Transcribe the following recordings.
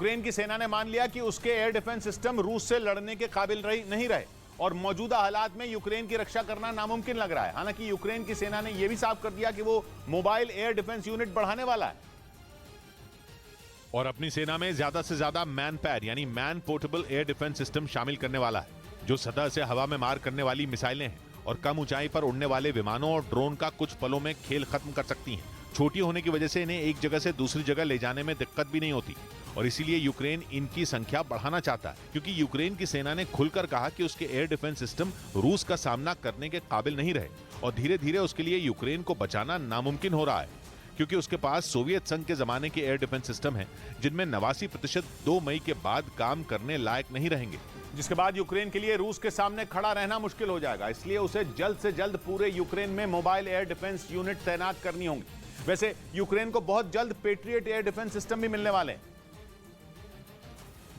Ukraine की सेना ने मान लिया कि उसके एयर डिफेंस सिस्टम रूस से लड़ने के काबिल नहीं रहे और मौजूदा हालात में यूक्रेन की रक्षा करना नामुमकिन लग रहा है। हालांकि यूक्रेन की सेना ने यह भी साफ कर दिया कि वो मोबाइल एयर डिफेंस यूनिट बढ़ाने वाला है और अपनी सेना में ज्यादा से ज्यादा मैन पैड यानी man portable air defence system शामिल करने वाला है, जो सतह से हवा में मार करने वाली मिसाइलें हैं और कम ऊंचाई पर उड़ने वाले विमानों और ड्रोन का कुछ पलों में खेल खत्म कर सकती हैं। छोटी होने की वजह से इन्हें एक जगह से दूसरी जगह ले जाने में दिक्कत भी नहीं होती और इसीलिए यूक्रेन इनकी संख्या बढ़ाना चाहता है, क्योंकि यूक्रेन की सेना ने खुलकर कहा कि उसके एयर डिफेंस सिस्टम रूस का सामना करने के काबिल नहीं रहे और धीरे धीरे उसके लिए यूक्रेन को बचाना नामुमकिन हो रहा है, क्योंकि उसके पास सोवियत संघ के जमाने के एयर डिफेंस सिस्टम हैं जिनमें 89% 2 मई के बाद काम करने लायक नहीं रहेंगे, जिसके बाद यूक्रेन के लिए रूस के सामने खड़ा रहना मुश्किल हो जाएगा। इसलिए उसे जल्द से जल्द पूरे यूक्रेन में मोबाइल एयर डिफेंस यूनिट तैनात करनी होंगी। वैसे यूक्रेन को बहुत जल्द पेट्रियट एयर डिफेंस सिस्टम भी मिलने वाले हैं,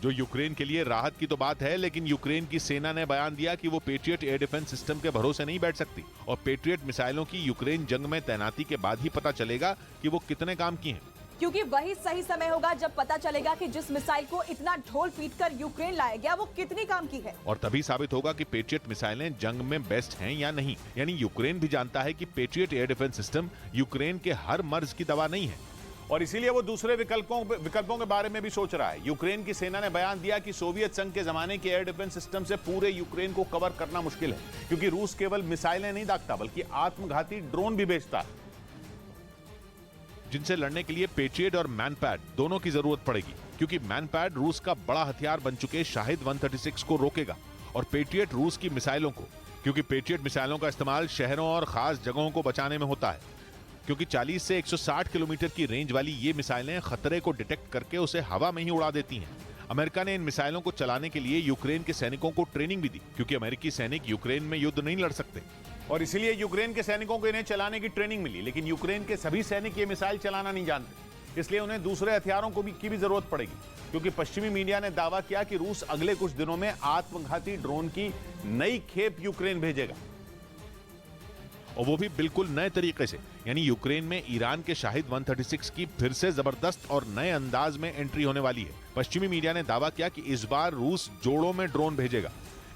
जो यूक्रेन के लिए राहत की तो बात है, लेकिन यूक्रेन की सेना ने बयान दिया कि वो पेट्रियट एयर डिफेंस सिस्टम के भरोसे नहीं बैठ सकती और पेट्रियट मिसाइलों की यूक्रेन जंग में तैनाती के बाद ही पता चलेगा कि वो कितने काम की हैं। क्योंकि वही सही समय होगा जब पता चलेगा कि जिस मिसाइल को इतना ढोल पीटकर यूक्रेन लाया गया वो कितनी काम की है, और तभी साबित होगा कि पेट्रियट मिसाइलें जंग में बेस्ट हैं या नहीं। यानी यूक्रेन भी जानता है कि patriot air defence system Ukraine के हर मर्ज की दवा नहीं है और इसीलिए वो दूसरे विकल्पों के बारे में भी सोच रहा है। यूक्रेन की सेना ने बयान दिया कि सोवियत संघ के जमाने के एयर डिफेंस सिस्टम से पूरे यूक्रेन को कवर करना मुश्किल है, क्योंकि रूस केवल मिसाइलें नहीं दागता बल्कि आत्मघाती ड्रोन भी भेजता है, जिनसे लड़ने के लिए पेट्रियट और मैनपैड दोनों की जरूरत पड़ेगी, क्योंकि मैनपैड रूस का बड़ा हथियार बन चुके शाहिद 136 को रोकेगा और पेट्रियट रूस की मिसाइलों को, क्योंकि पेट्रियट मिसाइलों का इस्तेमाल शहरों और खास जगहों को बचाने में होता है, क्योंकि 40 से 160 किलोमीटर की रेंज वाली ये मिसाइलें खतरे को डिटेक्ट करके उसे हवा में ही उड़ा देती हैं। अमेरिका ने इन मिसाइलों को चलाने के लिए यूक्रेन के सैनिकों को ट्रेनिंग भी दी, क्योंकि अमेरिकी सैनिक यूक्रेन में युद्ध नहीं लड़ सकते और इसीलिए यूक्रेन के सैनिकों को इन्हें चलाने की ट्रेनिंग मिली। लेकिन यूक्रेन के सभी सैनिक ये मिसाइल चलाना नहीं जानते, इसलिए उन्हें दूसरे हथियारों की भी जरूरत पड़ेगी, क्योंकि पश्चिमी मीडिया ने दावा किया कि रूस अगले कुछ दिनों में आत्मघाती ड्रोन की नई खेप यूक्रेन भेजेगा और वो भी बिल्कुल नए तरीके से। यानी यूक्रेन में ईरान के शाहिद 136 की फिर से जबरदस्त और नए अंदाज में एंट्री होने वाली है। पश्चिमी मीडिया ने दावा किया कि इस बार रूस जोड़ों में ड्रोन भेजेगा,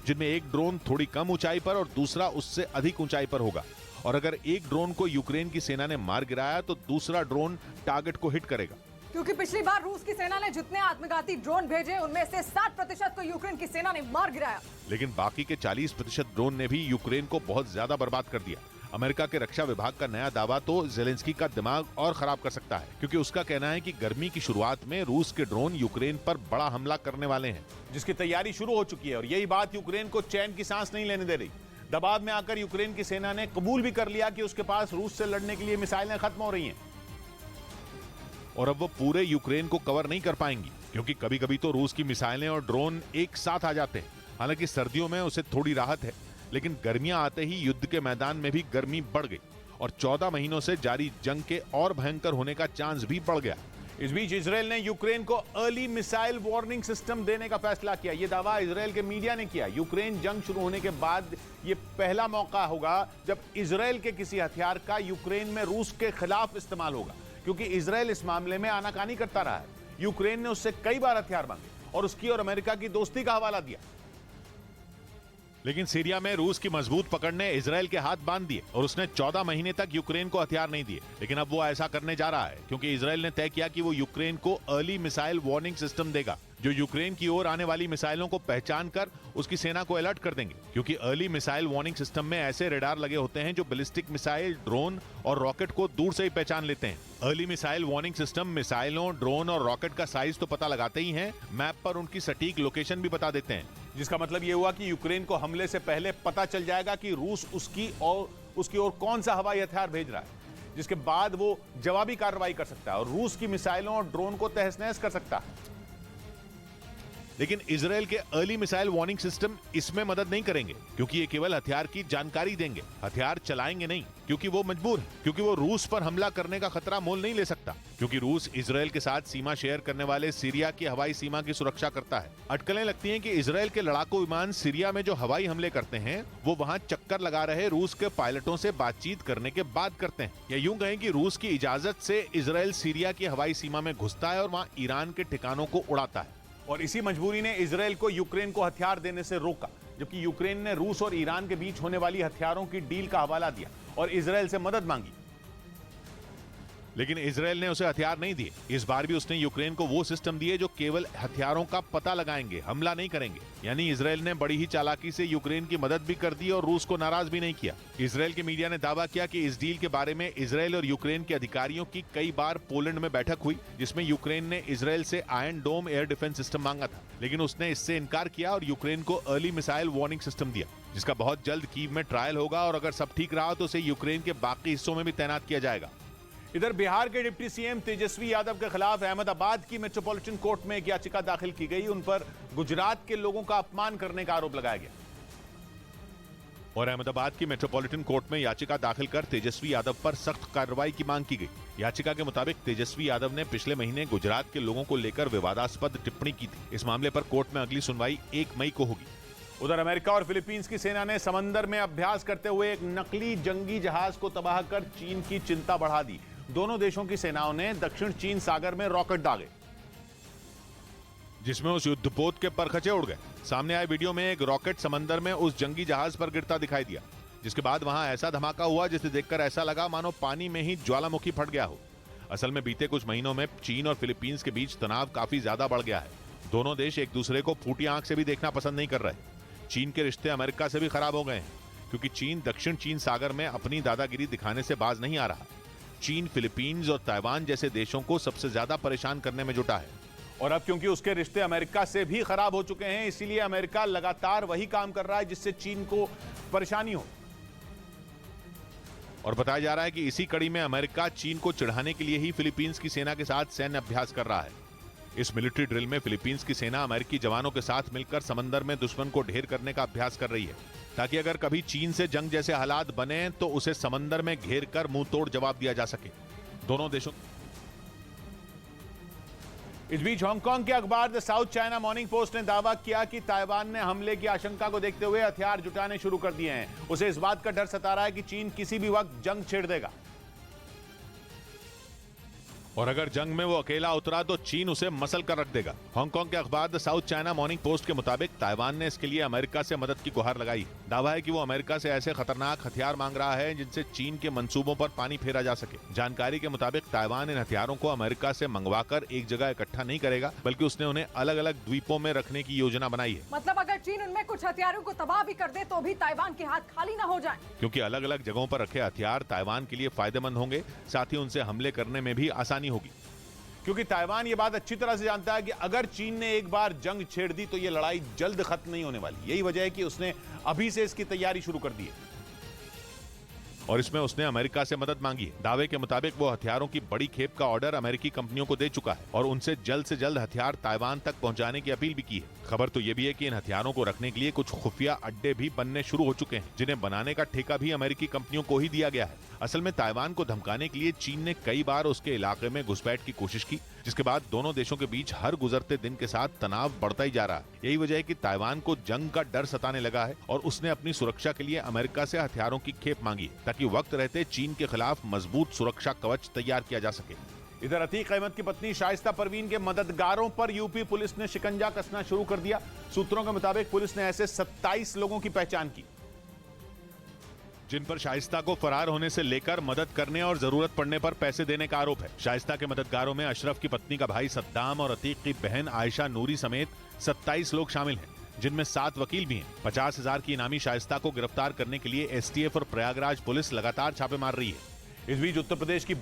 जिनमें एक ड्रोन थोड़ी कम ऊंचाई पर और दूसरा उससे अधिक ऊंचाई पर होगा और अगर एक ड्रोन को यूक्रेन की सेना ने मार गिराया तो दूसरा ड्रोन टारगेट को हिट करेगा। क्योंकि पिछली बार रूस की सेना ने जितने आत्मघाती ड्रोन भेजे उनमें से 60% को यूक्रेन की सेना ने मार गिराया, लेकिन बाकी के 40% ड्रोन ने भी यूक्रेन को बहुत ज्यादा बर्बाद कर दिया। अमेरिका के रक्षा विभाग का नया दावा तो जेलेंस्की का दिमाग और खराब कर सकता है, क्योंकि उसका कहना है कि गर्मी की शुरुआत में रूस के ड्रोन यूक्रेन पर बड़ा हमला करने वाले हैं, जिसकी तैयारी शुरू हो चुकी है और यही बात यूक्रेन को चैन की सांस नहीं लेने दे रही। दबाव में आकर यूक्रेन की सेना ने कबूल भी कर लिया कि उसके पास रूस से लड़ने के लिए मिसाइलें खत्म हो रही हैं और अब वो पूरे यूक्रेन को कवर नहीं कर पाएंगी, क्योंकि कभी कभी तो रूस की मिसाइलें और ड्रोन एक साथ आ जाते हैं। हालांकि सर्दियों में उसे थोड़ी राहत है, लेकिन गर्मियां आते ही युद्ध के मैदान में भी गर्मी बढ़ गई और 14 महीनों से जारी जंग के और भयंकर होने का चांस भी बढ़ गया। इस बीच इजराइल ने यूक्रेन को अर्ली मिसाइल वार्निंग सिस्टम देने का फैसला किया। यह दावा इजराइल के मीडिया ने किया। यूक्रेन जंग शुरू होने के बाद यह पहला मौका होगा जब इजराइल के किसी हथियार का यूक्रेन में रूस के खिलाफ इस्तेमाल होगा, क्योंकि इजराइल इस मामले में आनाकानी करता रहा है। यूक्रेन ने उससे कई बार हथियार मांगे और उसकी और अमेरिका की दोस्ती का हवाला दिया, लेकिन सीरिया में रूस की मजबूत पकड़ ने इजराइल के हाथ बांध दिए और उसने 14 महीने तक यूक्रेन को हथियार नहीं दिए। लेकिन अब वो ऐसा करने जा रहा है, क्योंकि इजराइल ने तय किया कि वो यूक्रेन को अर्ली मिसाइल वार्निंग सिस्टम देगा, जो यूक्रेन की ओर आने वाली मिसाइलों को पहचान कर उसकी सेना को अलर्ट कर देंगे। क्योंकि अर्ली मिसाइल वार्निंग सिस्टम में ऐसे रेडार लगे होते हैं जो बैलिस्टिक मिसाइल, ड्रोन और रॉकेट को दूर से ही पहचान लेते हैं। अर्ली मिसाइल वार्निंग सिस्टम मिसाइलों, ड्रोन और रॉकेट का साइज तो पता लगाते ही हैं, मैप पर उनकी सटीक लोकेशन भी बता देते हैं, जिसका मतलब यह हुआ कि यूक्रेन को हमले से पहले पता चल जाएगा कि रूस उसकी ओर कौन सा हवाई हथियार भेज रहा है, जिसके बाद वो जवाबी कार्रवाई कर सकता है और रूस की मिसाइलों और ड्रोन को तहस-नहस कर सकता है। लेकिन इजराइल के अर्ली मिसाइल वार्निंग सिस्टम इसमें मदद नहीं करेंगे, क्योंकि ये केवल हथियार की जानकारी देंगे, हथियार चलाएंगे नहीं। क्योंकि वो मजबूर है, क्योंकि वो रूस पर हमला करने का खतरा मोल नहीं ले सकता, क्योंकि रूस इजराइल के साथ सीमा शेयर करने वाले सीरिया की हवाई सीमा की सुरक्षा करता है। अटकलें लगती हैं कि इजराइल के लड़ाकू विमान सीरिया में जो हवाई हमले करते हैं वो वहां चक्कर लगा रहे रूस के पायलटों से बातचीत करने के बाद करते हैं, या यूं कहें कि रूस की इजाजत से इजराइल सीरिया की हवाई सीमा में घुसता है और वहां ईरान के ठिकानों को उड़ाता है। और इसी मजबूरी ने इजराइल को यूक्रेन को हथियार देने से रोका, जबकि यूक्रेन ने रूस और ईरान के बीच होने वाली हथियारों की डील का हवाला दिया और इजराइल से मदद मांगी। लेकिन इजराइल ने उसे हथियार नहीं दिए। इस बार भी उसने यूक्रेन को वो सिस्टम दिए जो केवल हथियारों का पता लगाएंगे, हमला नहीं करेंगे। यानी इजराइल ने बड़ी ही चालाकी से यूक्रेन की मदद भी कर दी और रूस को नाराज भी नहीं किया। इजराइल के मीडिया ने दावा किया कि इस डील के बारे में इजराइल और यूक्रेन के अधिकारियों की कई बार पोलैंड में बैठक हुई, जिसमें यूक्रेन ने इजराइल से आयरन डोम एयर डिफेंस सिस्टम मांगा था, लेकिन उसने इससे इनकार किया और यूक्रेन को अर्ली मिसाइल वार्निंग सिस्टम दिया, जिसका बहुत जल्द कीव में ट्रायल होगा और अगर सब ठीक रहा तो उसे यूक्रेन के बाकी हिस्सों में भी तैनात किया जाएगा। इधर बिहार के डिप्टी सीएम तेजस्वी यादव के खिलाफ अहमदाबाद की मेट्रोपॉलिटन कोर्ट में एक याचिका दाखिल की गई। उन पर गुजरात के लोगों का अपमान करने का आरोप लगाया गया और अहमदाबाद की मेट्रोपॉलिटन कोर्ट में याचिका दाखिल कर तेजस्वी यादव पर सख्त कार्रवाई की मांग की गई। याचिका के मुताबिक तेजस्वी यादव ने पिछले महीने गुजरात के लोगों को लेकर विवादास्पद टिप्पणी की थी। इस मामले पर कोर्ट में अगली सुनवाई 1 मई को होगी। उधर अमेरिका और फिलीपींस की सेना ने समंदर में अभ्यास करते हुए एक नकली जंगी जहाज को तबाह कर चीन की चिंता बढ़ा दी। दोनों देशों की सेनाओं ने दक्षिण चीन सागर में रॉकेट दागे, जिसमें उस युद्धपोत के परखचे उड़ गए। सामने आए वीडियो में एक रॉकेट समंदर में उस जंगी जहाज पर गिरता दिखाई दिया, जिसके बाद वहां ऐसा धमाका हुआ जिसे देखकर ऐसा लगा मानो पानी में ही ज्वालामुखी फट गया हो। असल में बीते कुछ महीनों में चीन और फिलीपींस के बीच तनाव काफी ज्यादा बढ़ गया है। दोनों देश एक दूसरे को फूटी आंख से भी देखना पसंद नहीं कर रहे। चीन के रिश्ते अमेरिका से भी खराब हो गए हैं, क्योंकि चीन दक्षिण चीन सागर में अपनी दादागिरी दिखाने से बाज नहीं आ रहा। चीन फिलीपींस और ताइवान जैसे देशों को सबसे ज्यादा परेशान करने में जुटा है। और अब क्योंकि उसके रिश्ते अमेरिका से भी खराब हो चुके हैं, इसीलिए अमेरिका लगातार वही काम कर रहा है जिससे चीन को परेशानी हो। और बताया जा रहा है कि इसी कड़ी में अमेरिका चीन को चिढ़ाने के लिए ही फिलीपींस की सेना के साथ सैन्य अभ्यास कर रहा है। इस मिलिट्री ड्रिल में फिलीपींस की सेना अमेरिकी जवानों के साथ मिलकर समंदर में दुश्मन को ढेर करने का अभ्यास कर रही है, ताकि अगर कभी चीन से जंग जैसे हालात बने तो उसे समंदर में घेर कर मुंह तोड़ जवाब दिया जा सके। दोनों देशों इस बीच हांगकांग के अखबार the south China morning post ने दावा किया कि ताइवान ने हमले की आशंका को देखते हुए हथियार जुटाने शुरू कर दिए हैं। उसे इस बात का डर सता रहा है कि चीन किसी भी वक्त जंग छेड़ देगा, और अगर जंग में वो अकेला उतरा तो चीन उसे मसल कर रख देगा। हांगकांग के अखबार the south China morning post के मुताबिक ताइवान ने इसके लिए अमेरिका से मदद की गुहार लगाई। दावा है कि वो अमेरिका से ऐसे खतरनाक हथियार मांग रहा है जिनसे चीन के मंसूबों पर पानी फेरा जा सके। जानकारी के मुताबिक ताइवान इन हथियारों को अमेरिका से मंगवाकर एक जगह इकट्ठा नहीं करेगा, बल्कि उसने उन्हें अलग अलग द्वीपों में रखने की योजना बनाई है। मतलब अगर चीन उनमें कुछ हथियारों को तबाह भी कर दे तो भी ताइवान के हाथ खाली न हो जाएं। क्योंकि अलग अलग जगहों पर रखे हथियार ताइवान के लिए फायदेमंद होंगे, साथ ही उनसे हमले करने में भी आसानी होगी। क्योंकि ताइवान ये बात अच्छी तरह से जानता है कि अगर चीन ने एक बार जंग छेड़ दी तो ये लड़ाई जल्द खत्म नहीं होने वाली। यही वजह है कि उसने अभी से इसकी तैयारी शुरू कर दी है और इसमें उसने अमेरिका से मदद मांगी है। दावे के मुताबिक वो हथियारों की बड़ी खेप का ऑर्डर अमेरिकी कंपनियों को दे चुका है और उनसे जल्द हथियार ताइवान तक पहुंचाने की अपील भी की है। खबर तो ये भी है कि इन हथियारों को रखने के लिए कुछ खुफिया अड्डे भी बनने शुरू हो चुके हैं, जिन्हें बनाने का ठेका भी अमेरिकी कंपनियों को ही दिया गया है। असल में ताइवान को धमकाने के लिए चीन ने कई बार उसके इलाके में घुसपैठ की कोशिश की, जिसके बाद दोनों देशों के बीच हर गुजरते दिन के साथ तनाव बढ़ता ही जा रहा है। यही वजह है कि ताइवान को जंग का डर सताने लगा है और उसने अपनी सुरक्षा के लिए अमेरिका से हथियारों की खेप मांगी है, ताकि वक्त रहते चीन के खिलाफ मजबूत सुरक्षा कवच तैयार किया जा सके। इधर अतीक अहमद की पत्नी शाइस्ता परवीन के मददगारों पर यूपी पुलिस ने शिकंजा कसना शुरू कर दिया। सूत्रों के मुताबिक पुलिस ने ऐसे 27 लोगों की पहचान की, जिन पर शाइस्ता को फरार होने से लेकर मदद करने और जरूरत पड़ने पर पैसे देने का आरोप है। शाइस्ता के मददगारों में अशरफ की पत्नी का भाई सद्दाम और अतीक की बहन आयशा नूरी समेत 27 लोग शामिल हैं, जिनमें 7 वकील भी हैं। 50,000 की इनामी शाइस्ता को गिरफ्तार करने के लिए एसटीएफ और प्रयागराज पुलिस लगातार छापे मार रही है। इस बीच उत्तर प्रदेश की